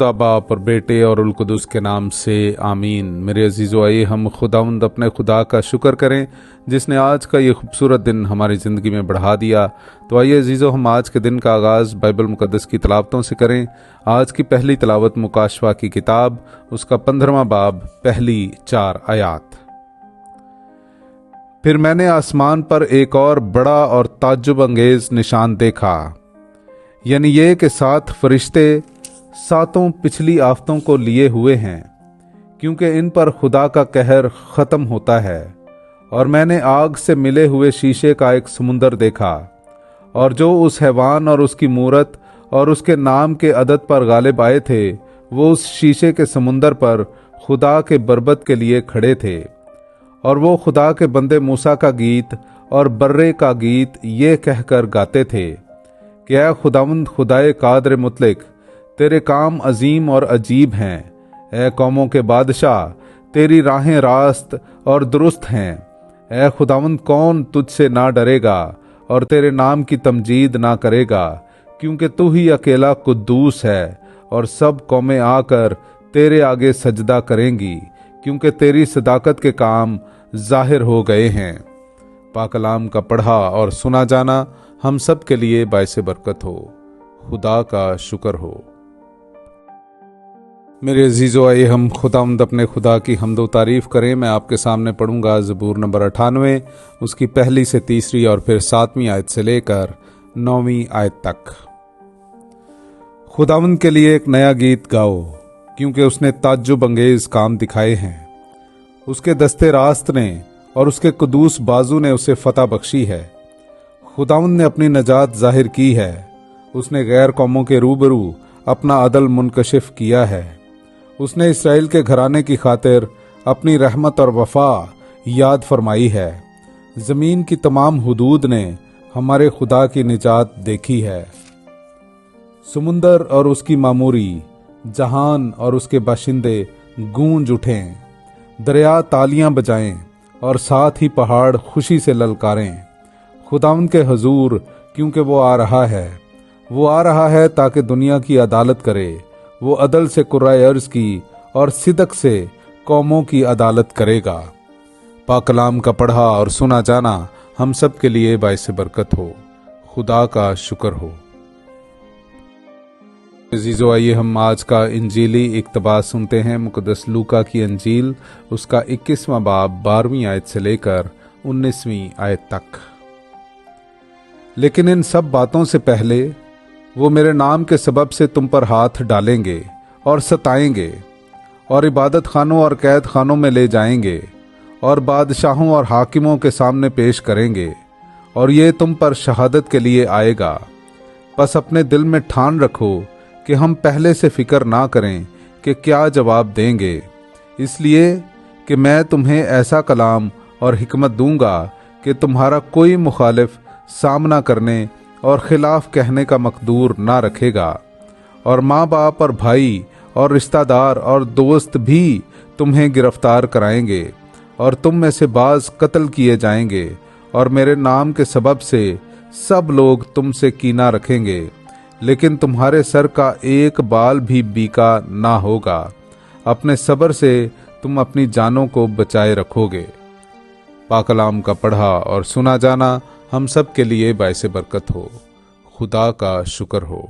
खुदा बाप और बेटे और उल कुदुस के नाम से आमीन। मेरे अजीज़ो, आइए हम खुदावंद अपने खुदा का शुक्र करें जिसने आज का ये खूबसूरत दिन हमारी ज़िंदगी में बढ़ा दिया। तो आइए अजीज़ो, हम आज के दिन का आगाज़ बाइबल मुक़द्दस की तलावतों से करें। आज की पहली तलावत मुकाशवा की किताब, उसका 15वां बाब, पहली 4 आयात। फिर मैंने आसमान पर एक और बड़ा और ताज्जुब अंगेज निशान देखा, यानी ये कि 7 फरिश्ते 7 पिछली आफतों को लिए हुए हैं, क्योंकि इन पर खुदा का कहर ख़त्म होता है। और मैंने आग से मिले हुए शीशे का एक समुंदर देखा, और जो उस हैवान और उसकी मूरत और उसके नाम के अदद पर गालिब आए थे, वो उस शीशे के समुंदर पर खुदा के बरबत के लिए खड़े थे। और वो खुदा के बंदे मूसा का गीत और बर्रे का गीत ये कहकर गाते थे कि ऐ खुदावंद खुदाए कादर मुतलक, तेरे काम अजीम और अजीब हैं। ऐ कौमों के बादशाह, तेरी राहें रास्त और दुरुस्त हैं। ऐ खुदावंद, कौन तुझसे ना डरेगा और तेरे नाम की तमजीद ना करेगा, क्योंकि तू ही अकेला कुद्दूस है। और सब कौमें आकर तेरे आगे सजदा करेंगी, क्योंकि तेरी सदाकत के काम जाहिर हो गए हैं। पाकलाम का पढ़ा और सुना जाना हम सब के लिए बाइसे बरकत हो। खुदा का शुक्र हो। मेरे अजीज़ो, आइए हम खुदावंद अपने खुदा की हम्दो तारीफ़ करें। मैं आपके सामने पढ़ूंगा ज़बूर नंबर 98, उसकी पहली से तीसरी और फिर 7वीं आयत से लेकर 9वीं आयत तक। खुदावंद के लिए एक नया गीत गाओ, क्योंकि उसने ताज्जुब अंगेज काम दिखाए हैं। उसके दस्ते रास्त ने और उसके कुदूस बाजू ने उसे फतह बख्शी है। खुदावंद ने अपनी नजात जाहिर की है। उसने गैर कौमों के रूबरू अपना अदल मुनकशिफ किया है। उसने इसराइल के घराने की खातिर अपनी रहमत और वफा याद फरमाई है। जमीन की तमाम हुदूद ने हमारे खुदा की निजात देखी है। समुंदर और उसकी मामूरी, जहान और उसके बाशिंदे गूंज उठें। दरिया तालियां बजाएं और साथ ही पहाड़ खुशी से ललकारें खुदावंद के हजूर, क्योंकि वो आ रहा है। वो आ रहा है ताकि दुनिया की अदालत करे। वो अदल से कुर्राए अर्ज की और सिदक से कौमों की अदालत करेगा। पाकलाम का पढ़ा और सुना जाना हम सब के लिए बाइसे बरकत हो। खुदा का शुक्र हो। अजीज़ो, आइए हम आज का इंजीली इक्तबास सुनते हैं। मुकद्दस लूका की अंजील, उसका 21वां बाब, 12वीं आयत से लेकर 19वीं आयत तक। लेकिन इन सब बातों से पहले वो मेरे नाम के सबब से तुम पर हाथ डालेंगे और सताएंगे, और इबादत खानों और कैद खानों में ले जाएंगे, और बादशाहों और हाकिमों के सामने पेश करेंगे, और ये तुम पर शहादत के लिए आएगा। बस अपने दिल में ठान रखो कि हम पहले से फिक्र ना करें कि क्या जवाब देंगे, इसलिए कि मैं तुम्हें ऐसा कलाम और हिकमत दूंगा कि तुम्हारा कोई मुखालिफ सामना करने और खिलाफ कहने का मकदूर ना रखेगा। और माँ बाप और भाई और रिश्तेदार और दोस्त भी तुम्हें गिरफ्तार कराएंगे, और तुम में से बाज कत्ल किए जाएंगे, और मेरे नाम के सबब से सब लोग तुमसे कीना रखेंगे, लेकिन तुम्हारे सर का एक बाल भी बीका ना होगा। अपने सब्र से तुम अपनी जानों को बचाए रखोगे। पाकलाम का पढ़ा और सुना जाना हम सब के लिए बाइसे बरकत हो। खुदा का शुक्र हो।